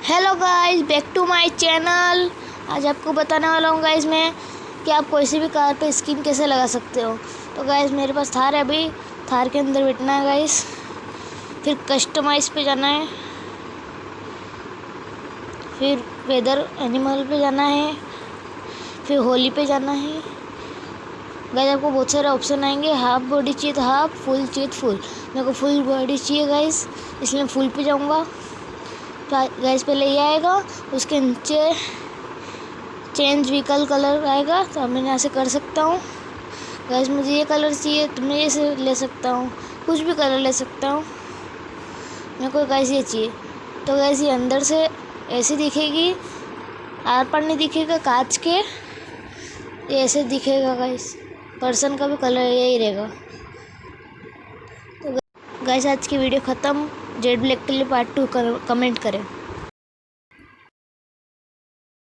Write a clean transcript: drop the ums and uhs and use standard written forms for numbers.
Hello guys, back to my channel. आज आपको बताने वाला हूँ गाइस मैं कि आप कोई सी भी कार पे स्किन कैसे लगा सकते हो। तो गाइस मेरे पास थार है, अभी थार के अंदर बैठना है गाइस, फिर कस्टमाइज पे जाना है, फिर वेदर एनिमल पे जाना है, फिर होली पे जाना है। गाइस आपको बहुत सारे ऑप्शन आएंगे, हाफ बॉडी चाहिए तो हाफ, फुल चाहिए तो फुल। मेरे को फुल बॉडी चाहिए गाइस, इसलिए फुल पे जाऊँगा। तो गाइस पहले ये आएगा, उसके नीचे चेंज व्हीकल कलर आएगा, तो मैं यहाँ से कर सकता हूँ। गाइस मुझे ये कलर चाहिए तो मैं ये से ले सकता हूँ, कुछ भी कलर ले सकता हूँ। मेरे को गाइस ये चाहिए। तो गाइस ये अंदर से ऐसी दिखेगी, आर पार नहीं दिखेगा कांच के, ये ऐसे दिखेगा गाइस। पर्सन का भी कलर यही रहेगा। तो गाइस आज की वीडियो ख़त्म। जेड ब्लैक के लिए पार्ट 2 कमेंट करें।